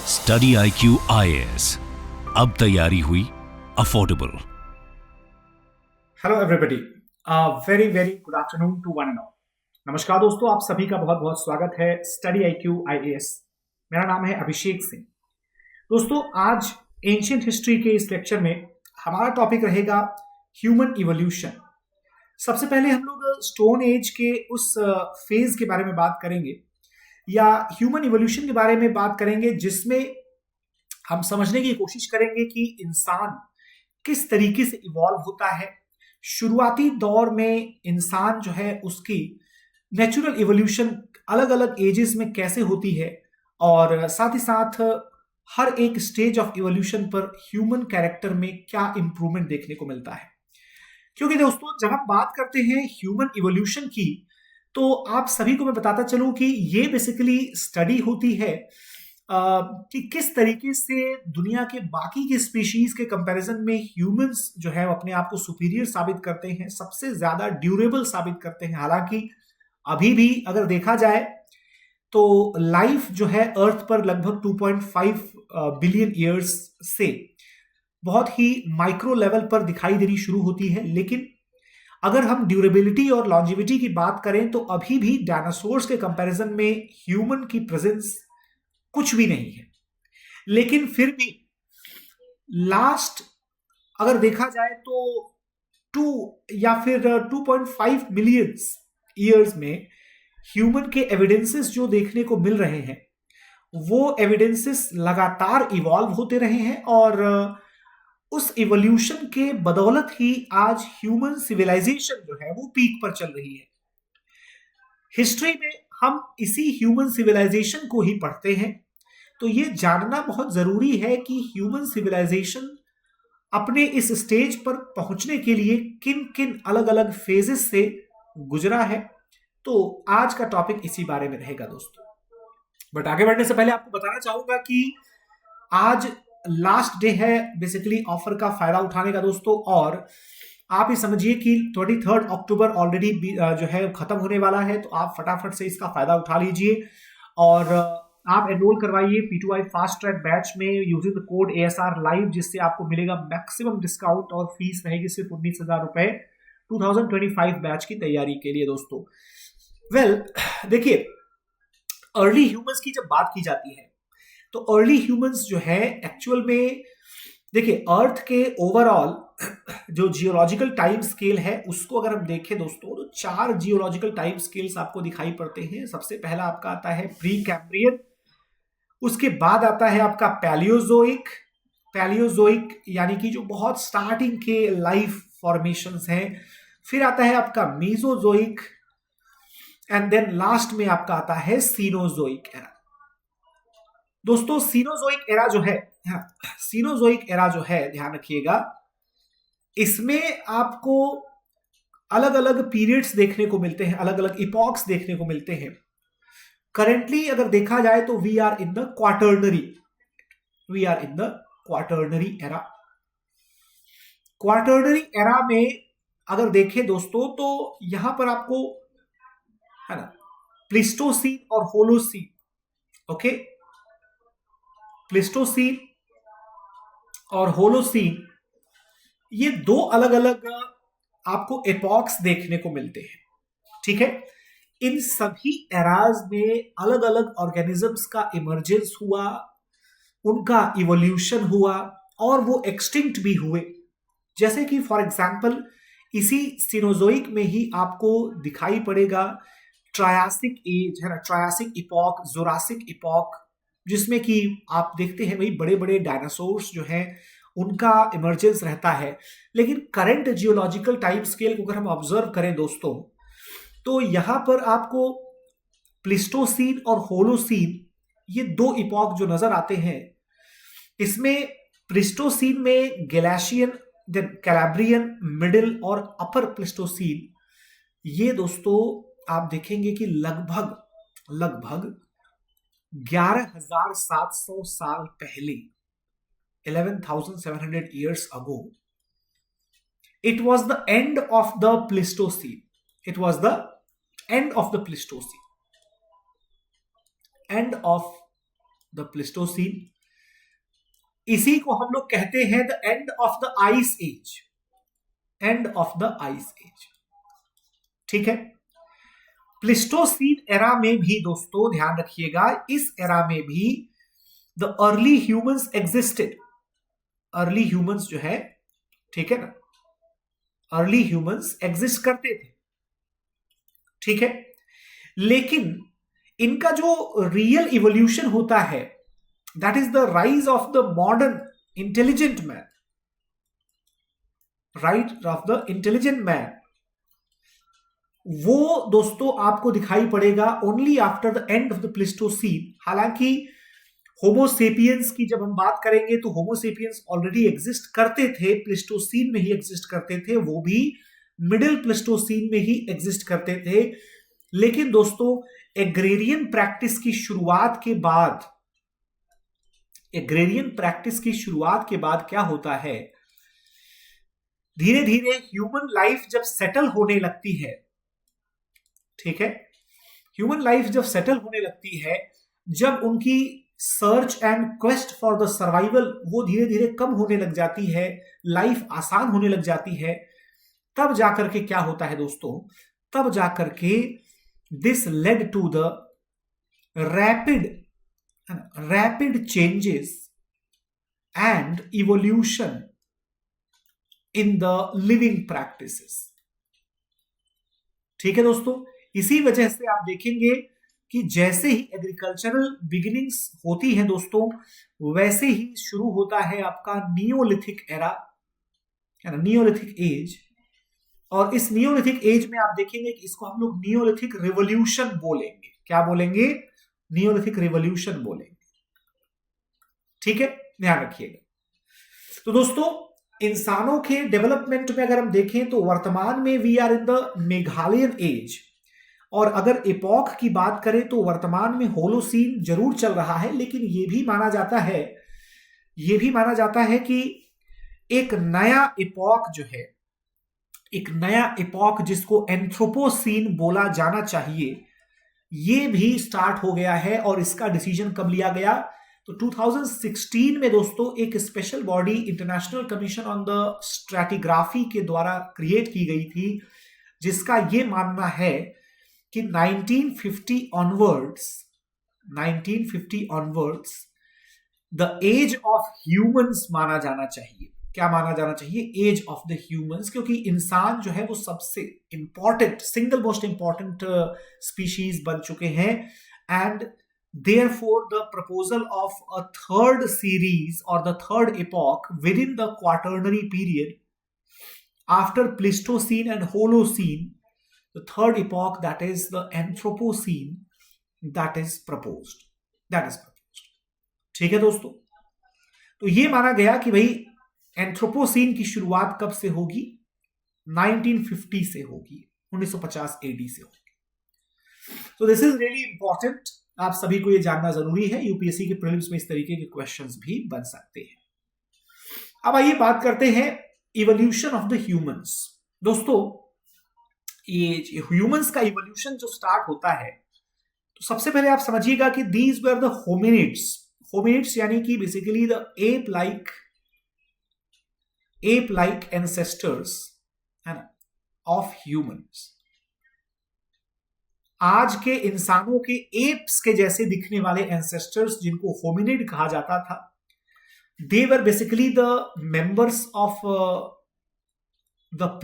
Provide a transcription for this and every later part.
Study IQ IAS, अब तैयारी हुई affordable. Hello everybody, very very good afternoon to one and all. नमस्कार दोस्तों, आप सभी का बहुत बहुत स्वागत है स्टडी IQ IAS। मेरा नाम है अभिषेक सिंह। दोस्तों, आज एंशियंट हिस्ट्री के इस लेक्चर में हमारा टॉपिक रहेगा ह्यूमन इवोल्यूशन। सबसे पहले हम लोग स्टोन एज के उस फेज के बारे में बात करेंगे या ह्यूमन इवोल्यूशन के बारे में बात करेंगे, जिसमें हम समझने की कोशिश करेंगे कि इंसान किस तरीके से इवॉल्व होता है। शुरुआती दौर में इंसान जो है उसकी नेचुरल इवोल्यूशन अलग अलग एजेस में कैसे होती है, और साथ ही साथ हर एक स्टेज ऑफ इवोल्यूशन पर ह्यूमन कैरेक्टर में क्या इंप्रूवमेंट देखने को मिलता है। क्योंकि दोस्तों, जब हम बात करते हैं ह्यूमन इवोल्यूशन की, तो आप सभी को मैं बताता चलूं कि ये बेसिकली स्टडी होती है कि किस तरीके से दुनिया के बाकी के स्पीशीज के कंपैरिजन में ह्यूमंस जो है अपने आप को सुपीरियर साबित करते हैं, सबसे ज्यादा ड्यूरेबल साबित करते हैं। हालांकि अभी भी अगर देखा जाए तो लाइफ जो है अर्थ पर लगभग 2.5 बिलियन ईयर्स से बहुत ही माइक्रो लेवल पर दिखाई देनी शुरू होती है। लेकिन अगर हम ड्यूरेबिलिटी और लॉन्जिविटी की बात करें तो अभी भी डायनासोर्स के कंपैरिजन में ह्यूमन की प्रेजेंस कुछ भी नहीं है। लेकिन फिर भी लास्ट अगर देखा जाए तो 2 या फिर 2.5 मिलियन ईयर्स में ह्यूमन के एविडेंसेस जो देखने को मिल रहे हैं, वो एविडेंसेस लगातार इवॉल्व होते रहे हैं, और उस इवोल्यूशन के बदौलत ही आज ह्यूमन सिविलाइजेशन जो है वो पीक पर चल रही है। हिस्ट्री में हम इसी ह्यूमन सिविलाइजेशन को ही पढ़ते हैं, तो ये जानना बहुत जरूरी है कि ह्यूमन सिविलाइजेशन अपने इस स्टेज पर पहुंचने के लिए किन किन अलग अलग फेजेस से गुजरा है। तो आज का टॉपिक इसी बारे में रहेगा दोस्तों। बट आगे बढ़ने से पहले आपको बताना चाहूंगा कि आज लास्ट डे है बेसिकली ऑफर का फायदा उठाने का दोस्तों, और आप ये समझिए कि 23 अक्टूबर ऑलरेडी जो है खत्म होने वाला है। तो आप फटाफट से इसका फायदा उठा लीजिए और आप एनरोल करवाइए P2I फास्ट ट्रैक बैच में using the code ASR live, जिससे आपको मिलेगा मैक्सिमम डिस्काउंट, और फीस रहेगी सिर्फ 19,000 रुपए 2025 बैच की तैयारी के लिए दोस्तों। देखिए, अर्ली ह्यूमंस की जब बात की जाती है तो अर्ली ह्यूमंस जो है एक्चुअल में, देखिए, अर्थ के ओवरऑल जो जियोलॉजिकल टाइम स्केल है उसको अगर हम देखें दोस्तों, तो 4 जियोलॉजिकल टाइम स्केल्स आपको दिखाई पड़ते हैं। सबसे पहला आपका आता है प्री कैम्ब्रियन, उसके बाद आता है आपका पैलियोजोइक। पैलियोजोइक यानी कि जो बहुत स्टार्टिंग के लाइफ फॉर्मेशंस हैं। फिर आता है आपका मीजोजोइक, एंड देन लास्ट में आपका आता है सीनोजोइक एरा। दोस्तों, सीनोजोइक एरा जो है, सीनोजोइक एरा जो है, ध्यान रखिएगा, इसमें आपको अलग अलग पीरियड्स देखने को मिलते हैं, अलग अलग इपॉक्स देखने को मिलते हैं। करेंटली अगर देखा जाए तो we are in the quaternary era. Quaternary era में अगर देखें दोस्तों, तो यहां पर आपको है ना प्लिस्टोसीन और होलोसीन, ओके, प्लिस्टोसीन और होलोसीन, ये दो अलग अलग आपको एपॉक्स देखने को मिलते हैं। ठीक है, इन सभी एराज में अलग अलग ऑर्गेनिजम्स का इमर्जेंस हुआ, उनका इवोल्यूशन हुआ, और वो एक्सटिंक्ट भी हुए। जैसे कि फॉर एग्जांपल इसी सीनोजोइक में ही आपको दिखाई पड़ेगा ट्रायासिक एज, है ना, ट्रायासिक इपॉक, जोरासिक इपॉक, जिसमें कि आप देखते हैं वही बड़े बड़े डायनासोर्स जो हैं उनका इमर्जेंस रहता है। लेकिन करंट जियोलॉजिकल टाइम स्केल को अगर हम ऑब्जर्व करें दोस्तों, तो यहां पर आपको प्लिस्टोसीन और होलोसीन, ये दो इपॉक जो नजर आते हैं, इसमें प्लिस्टोसीन में ग्लेशियन, देन कैलाब्रियन, मिडिल और अपर प्लिस्टोसीन, ये दोस्तों आप देखेंगे कि लगभग 11,700 साल पहले, 11,700 years ago, it was the end of the Pleistocene. It was the end of the Pleistocene. End of the Pleistocene. इसी को हम लोग कहते हैं the end of the ice age, end of the ice age. ठीक है, Pleistocene era में भी दोस्तों ध्यान रखिएगा, इस एरा में भी the early humans existed, early humans जो है, ठीक है ना, अर्ली ह्यूमंस एग्जिस्ट करते थे। ठीक है, लेकिन इनका जो रियल इवोल्यूशन होता है that is the rise of the modern intelligent man, right of the intelligent man, वो दोस्तों आपको दिखाई पड़ेगा only after the end of the Pleistocene. हालांकि होमोसेपियंस की जब हम बात करेंगे तो होमोसेपियंस ऑलरेडी एग्जिस्ट करते थे, प्लिस्टोसीन में ही एग्जिस्ट करते थे, वो भी मिडिल प्लिस्टोसीन में ही एग्जिस्ट करते थे। लेकिन दोस्तों एग्रेरियन प्रैक्टिस की शुरुआत के बाद, एग्रेरियन प्रैक्टिस की शुरुआत के बाद क्या होता है, धीरे धीरे ह्यूमन लाइफ जब सेटल होने लगती है, ठीक है, ह्यूमन लाइफ जब सेटल होने लगती है, जब उनकी search and quest for the survival वो धीरे धीरे कम होने लग जाती है, लाइफ आसान होने लग जाती है, तब जाकर के क्या होता है दोस्तों, तब जाकर के this led to the rapid changes and evolution in the living practices. ठीक है दोस्तों, इसी वजह से आप देखेंगे कि जैसे ही एग्रीकल्चरल बिगिनिंग्स होती है दोस्तों, वैसे ही शुरू होता है आपका नियोलिथिक एरा, है ना, नियोलिथिक एज। और इस नियोलिथिक एज में आप देखेंगे कि इसको हम लोग नियोलिथिक रिवॉल्यूशन बोलेंगे। क्या बोलेंगे? नियोलिथिक रिवॉल्यूशन बोलेंगे। ठीक है, ध्यान रखिएगा। तो दोस्तों इंसानों के डेवलपमेंट में अगर हम देखें तो वर्तमान में we are in the Meghalayan age, और अगर एपॉक की बात करें तो वर्तमान में होलोसीन जरूर चल रहा है, लेकिन यह भी माना जाता है कि एक नया एपॉक जो है, एक नया एपॉक जिसको एंथ्रोपोसीन बोला जाना चाहिए, यह भी स्टार्ट हो गया है। और इसका डिसीजन कब लिया गया? तो 2016 में दोस्तों एक special body international commission on the stratigraphy के द्वारा क्रिएट की गई थी, जिसका यह मानना है कि 1950 onwards the age of humans माना जाना चाहिए। क्या माना जाना चाहिए? एज ऑफ द ह्यूमंस, क्योंकि इंसान जो है वो सबसे important, single most important species बन चुके हैं। And therefore the proposal of a third series or the third epoch within the quaternary period after Pleistocene and Holocene, the third epoch, that is the Anthropocene, that is proposed, ठीक है दोस्तों। तो ये माना गया कि भाई एंथ्रोपोसीन की शुरुआत कब से होगी? 1950 से होगी, 1950 एडी से होगी। तो दिस इज रियली इंपॉर्टेंट, आप सभी को यह जानना जरूरी है। यूपीएससी के प्रीलिम्स में इस तरीके के क्वेश्चंस भी बन सकते हैं। अब आइए बात करते हैं इवोल्यूशन ऑफ द ह्यूमंस। दोस्तों ये ह्यूमंस का इवोल्यूशन जो स्टार्ट होता है, तो सबसे पहले आप समझिएगा कि दीज वर द होमिनिड्स यानी कि basically the ape like ancestors, है ना, ऑफ ह्यूमंस। आज के इंसानों के एप्स के जैसे दिखने वाले एंसेस्टर्स, जिनको होमिनिड कहा जाता था, they were basically the members of the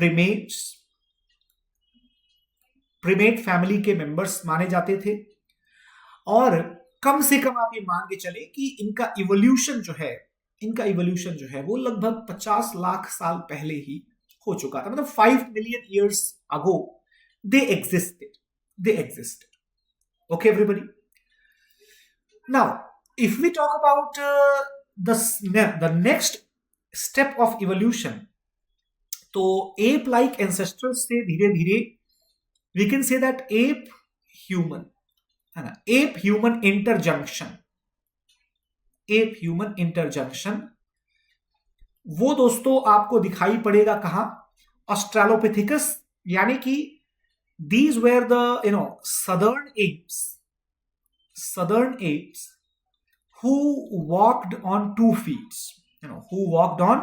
primate family के मेंबर्स माने जाते थे। और कम से कम आप ये मान के चले कि इनका इवोल्यूशन जो है वो लगभग 50 लाख साल पहले ही हो चुका था। मतलब 5 million years ago they existed. Okay, everybody. Now, if we talk about the next step of evolution, तो ape-like ancestors से धीरे धीरे we can say that ape-human, है ना, ape-human interjunction, वो दोस्तों आपको दिखाई पड़ेगा कहां? ऑस्ट्रेलोपिथिकस, यानी कि these were the southern apes who walked on 2 feet. who walked on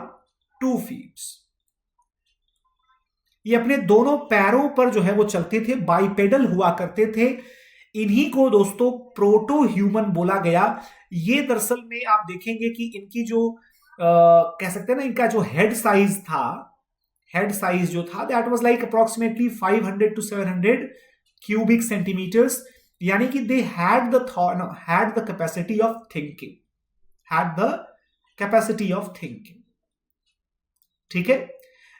2 feet. ये अपने दोनों पैरों पर जो है वो चलते थे, बाइपेडल हुआ करते थे। इन्हीं को दोस्तों प्रोटो ह्यूमन बोला गया। ये दरअसल में आप देखेंगे कि इनकी जो कह सकते हैं ना, इनका जो हेड साइज था, हेड साइज जो था that was like approximately 500 to 700 cubic centimetres, यानी कि they had the capacity of thinking, had the capacity of thinking. ठीक है,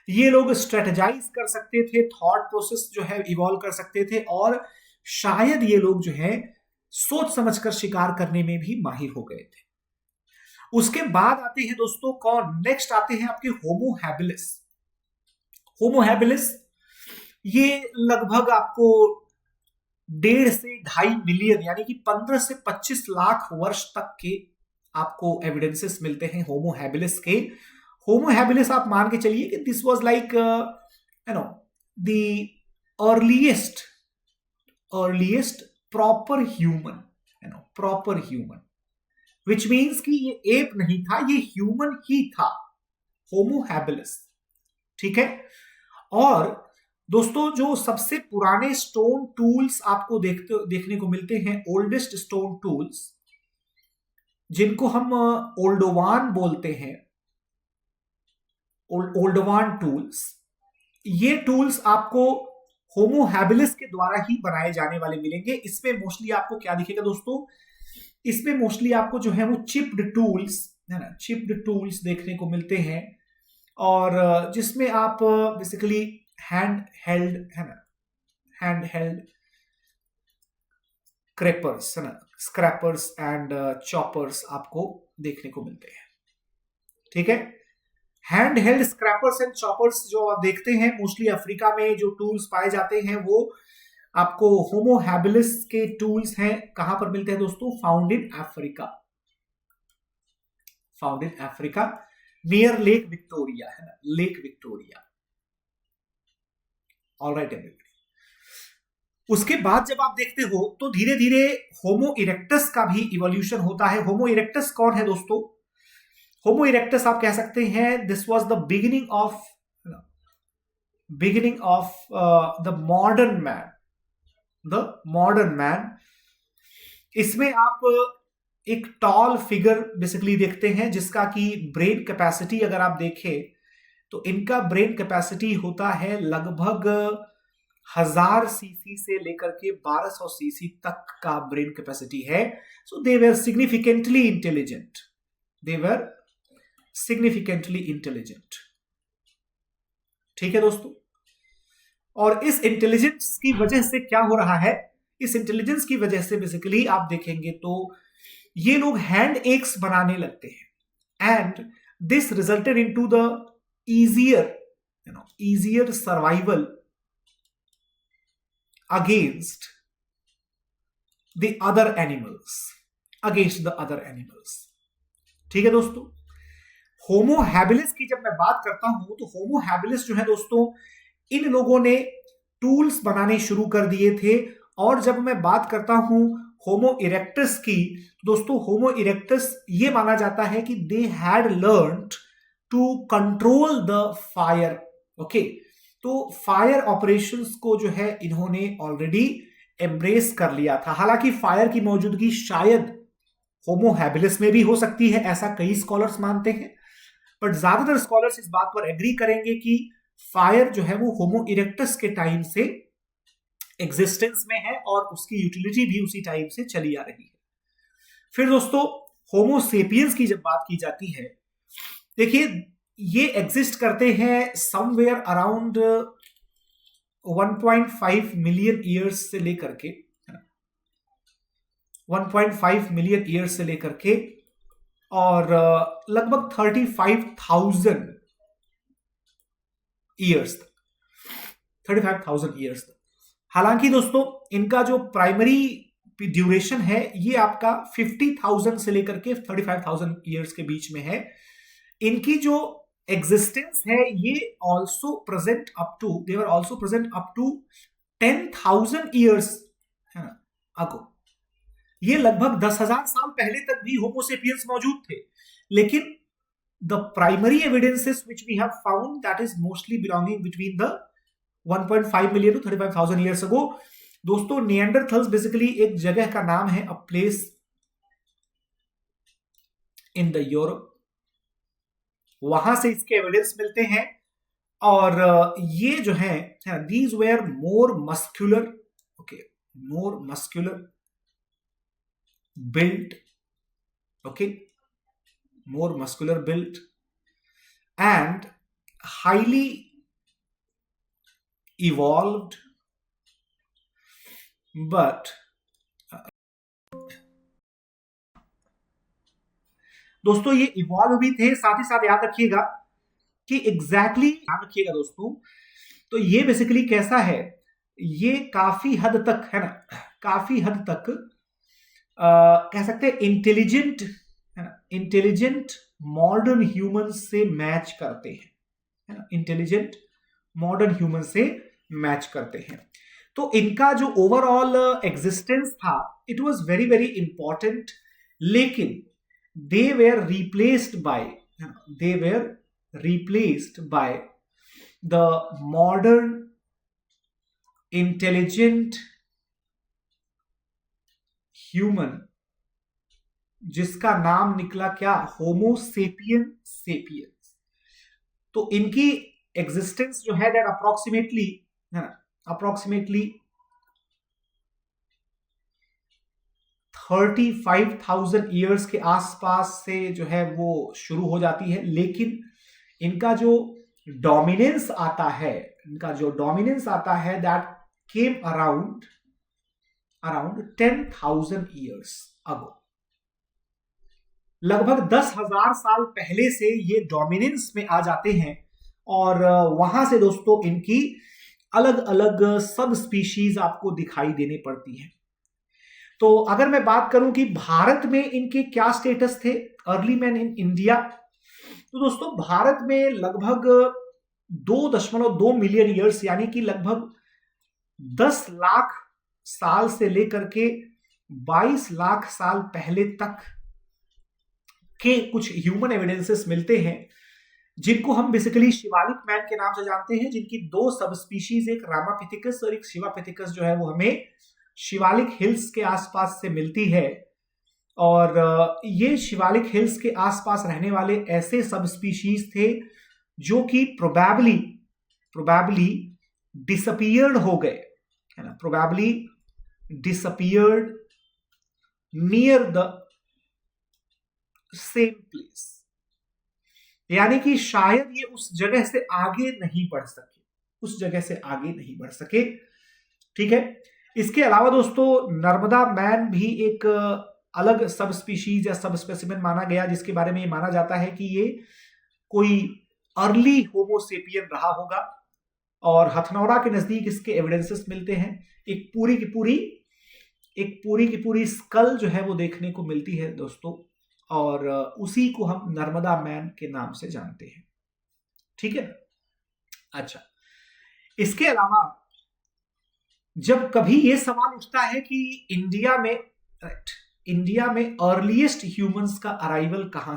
ये लोग स्ट्रेटेजाइज कर सकते थे, थॉट प्रोसेस जो है इवॉल्व कर सकते थे, और शायद ये लोग जो है सोच समझकर शिकार करने में भी माहिर हो गए थे। उसके बाद आते हैं दोस्तों कौन, नेक्स्ट आते हैं आपके होमो हैबिलिस। होमो हैबिलिस ये लगभग आपको 1.5 से 2.5 मिलियन यानी कि 15 से 25 लाख वर्ष तक के आपको एविडेंसेस मिलते हैं होमो हैबिलिस के। होमो हैबिलिस आप मान के चलिए कि this was like the earliest proper human, proper human, which means कि ये एप नहीं था, ये ह्यूमन ही था, होमो हैबिलिस। ठीक है, और दोस्तों जो सबसे पुराने स्टोन टूल्स आपको देखने को मिलते हैं, ओल्डेस्ट स्टोन टूल्स, जिनको हम ओल्डोवान बोलते हैं, ओल्डोवान टूल्स, ये टूल्स आपको होमो हैबिलिस के द्वारा ही बनाए जाने वाले मिलेंगे। इसमें मोस्टली आपको क्या दिखेगा दोस्तों, इसमें मोस्टली आपको जो है वो चिप्ड टूल्स है ना, चिप्ड टूल्स देखने को मिलते हैं, और जिसमें आप बेसिकली हैंड हेल्ड है ना, हैंड हेल्ड क्रैपर्स है ना, स्क्रैपर्स एंड चॉपर्स आपको देखने को मिलते हैं। ठीक है, hand held scrapers and choppers जो आप देखते हैं मोस्टली अफ्रीका में जो टूल्स पाए जाते हैं वो आपको होमो हैबिलिस के टूल्स हैं। कहां पर मिलते हैं दोस्तों, found in Africa, found in Africa near lake Victoria है ना, लेक विक्टोरिया। ऑलराइट एवरीबॉडी, उसके बाद जब आप देखते हो तो धीरे धीरे होमो इरेक्टस का भी इवोल्यूशन होता है। होमो इरेक्टस कौन है दोस्तों, होमो इरेक्टस आप कह सकते हैं this was the beginning of the modern man, the modern man. इसमें आप एक टॉल फिगर बेसिकली देखते हैं जिसका कि ब्रेन कैपेसिटी अगर आप देखें तो इनका ब्रेन कैपेसिटी होता है लगभग 1000 सीसी से लेकर के 1200 सीसी तक का ब्रेन कैपेसिटी है। सो दे वर सिग्निफिकेंटली इंटेलिजेंट, दे वर सिग्निफिकेंटली इंटेलिजेंट। ठीक है दोस्तों, और इस इंटेलिजेंस की वजह से क्या हो रहा है, इस इंटेलिजेंस की वजह से बेसिकली आप देखेंगे तो ये लोग हैंड एक्स बनाने लगते हैं, and this resulted into the easier survival against the other animals, ठीक है दोस्तों। होमो हैबिलिस की जब मैं बात करता हूं तो होमो हैबिलिस जो है दोस्तों, इन लोगों ने टूल्स बनाने शुरू कर दिए थे। और जब मैं बात करता हूं होमो इरेक्टस की, तो दोस्तों होमो इरेक्टस ये माना जाता है कि they had learned to control the fire. Okay, तो फायर ऑपरेशंस को जो है इन्होंने ऑलरेडी एम्ब्रेस कर लिया था। हालांकि फायर की मौजूदगी शायद होमो हैबिलिस में भी हो सकती है, ऐसा कई स्कॉलर्स मानते हैं, बट ज्यादातर स्कॉलर्स इस बात पर एग्री करेंगे कि फायर जो है वो होमो इरेक्टस के टाइम से एग्जिस्टेंस में है और उसकी यूटिलिटी भी उसी टाइम से चली आ रही है। फिर दोस्तों होमो सेपियंस की जब बात की जाती है, देखिए ये एग्जिस्ट करते हैं समवेयर अराउंड 1.5 मिलियन ईयर्स से लेकर के 1.5 मिलियन ईयर्स से लेकर के और लगभग 35,000 ईयर्स तक, 35,000 ईयर्स तक। हालांकि दोस्तों इनका जो प्राइमरी ड्यूरेशन है ये आपका 50,000 से लेकर के 35,000 ईयर्स के बीच में है। इनकी जो एग्जिस्टेंस है ये also present up to, they were also present up to 10,000 years है ना अगो। ये लगभग 10,000 साल पहले तक भी होमो सेपियंस मौजूद थे, लेकिन the primary evidences which we have found, that is mostly belonging between the 1.5 million to 35,000 years ago. दोस्तों निएंडरथल्स बेसिकली एक जगह का नाम है, a place in the Europe, वहां से इसके एविडेंस मिलते हैं। और ये जो है these where more muscular, okay, more muscular built, okay, more muscular built and highly evolved, but दोस्तों ये इवॉल्व भी थे। साथ ही साथ याद रखिएगा कि एग्जैक्टली याद रखिएगा दोस्तों, तो ये बेसिकली कैसा है, ये काफी हद तक है ना, काफी हद तक कह सकते हैं इंटेलिजेंट, है ना, इंटेलिजेंट मॉडर्न ह्यूमन से मैच करते हैं, है ना, इंटेलिजेंट मॉडर्न ह्यूमन से मैच करते हैं। तो इनका जो ओवरऑल एग्जिस्टेंस था it was very very important, लेकिन they were replaced by the modern intelligent human, जिसका नाम निकला क्या, होमो सेपियन सेपियंस। तो इनकी एग्जिस्टेंस जो है दैट अप्रोक्सीमेटली, है ना, अप्रोक्सीमेटली 35,000 ईयर्स के आसपास से जो है वो शुरू हो जाती है। लेकिन इनका जो डोमिनेंस आता है, that came around 10,000 years ago. लगभग 10,000 साल पहले से ये डोमिनेंस में आ जाते हैं और वहां से दोस्तों इनकी अलग अलग सब स्पीशीज आपको दिखाई देने पड़ती है। तो अगर मैं बात करूं कि भारत में इनके क्या स्टेटस थे, अर्ली मैन इन इंडिया, तो दोस्तों भारत में लगभग 2.2 मिलियन ईयर्स यानी कि लगभग 10 लाख साल से लेकर के 22 लाख साल पहले तक के कुछ ह्यूमन एविडेंसेस मिलते हैं, जिनको हम बेसिकली शिवालिक मैन के नाम से जानते हैं, जिनकी 2 सब स्पीशीज, एक रामापिथिकस और एक शिवापिथिकस जो है वो हमें शिवालिक हिल्स के आसपास से मिलती है। और ये शिवालिक हिल्स के आसपास रहने वाले ऐसे सब स्पीशीज थे जो कि प्रोबेबली डिसअपीयर्ड हो गए, है ना, probably disappeared near the same place, यानी कि शायद ये उस जगह से आगे नहीं बढ़ सके, ठीक है। इसके अलावा दोस्तों नर्मदा मैन भी एक अलग सब स्पीशीज या सब स्पेसिमेन माना गया, जिसके बारे में ये माना जाता है कि ये कोई अर्ली होमोसेपियन रहा होगा। और हथनौरा के नजदीक इसके एविडेंसेस मिलते हैं, एक पूरी की पूरी स्कल जो है वो देखने को मिलती है दोस्तों, और उसी को हम नर्मदा मैन के नाम से जानते हैं, ठीक है। अच्छा, इसके अलावा जब कभी ये सवाल उठता है कि इंडिया में अर्लीस्ट ह्यूमंस का अराइवल कहां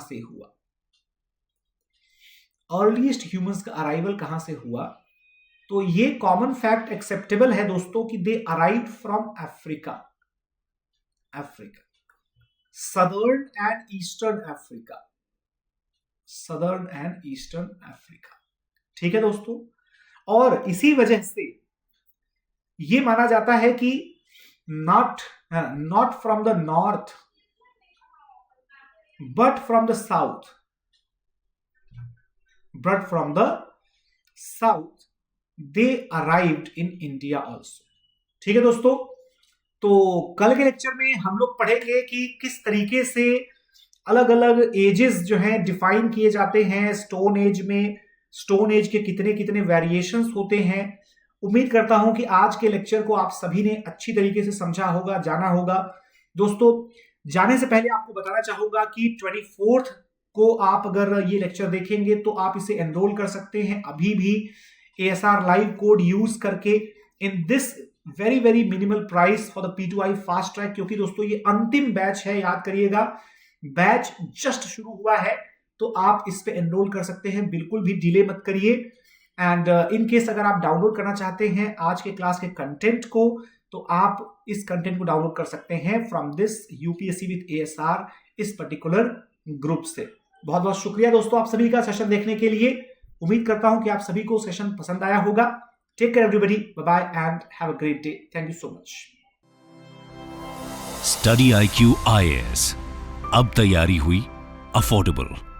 से हुआ, तो ये कॉमन फैक्ट एक्सेप्टेबल है दोस्तों कि they arrived from Africa, southern and eastern Africa, ठीक है दोस्तों। और इसी वजह से ये माना जाता है कि not from the north but from the south they arrived in India also, ठीक है दोस्तों। तो कल के लेक्चर में हम लोग पढ़ेंगे कि किस तरीके से अलग अलग एजेस जो हैं डिफाइन किए जाते हैं। स्टोन एज के कितने वेरिएशंस होते हैं। उम्मीद करता हूं कि आज के लेक्चर को आप सभी ने अच्छी तरीके से समझा होगा, जाना होगा। दोस्तों जाने से पहले आपको बताना चाहूंगा कि 24 को आप अगर ये लेक्चर देखेंगे तो आप इसे एनरोल कर सकते हैं अभी भी ASR लाइव कोड यूज करके in this very very minimal price for the P2I fast track, क्योंकि दोस्तों ये अंतिम बैच है, याद करिएगा बैच जस्ट शुरू हुआ है। तो आप इस पे एनरोल कर सकते हैं, बिल्कुल भी डिले मत करिए। एंड इन केस अगर आप डाउनलोड करना चाहते हैं आज के क्लास के कंटेंट को, तो आप इस कंटेंट को डाउनलोड कर सकते हैं from this UPSC with ASR, इस पर्टिकुलर ग्रुप से। बहुत बहुत शुक्रिया दोस्तों आप सभी का सेशन देखने के लिए। उम्मीद करता हूं कि आप सभी को सेशन पसंद आया होगा। Take care everybody, bye bye and have a great day. Thank you so much. Study IQ IAS, अब तैयारी हुई अफोर्डेबल।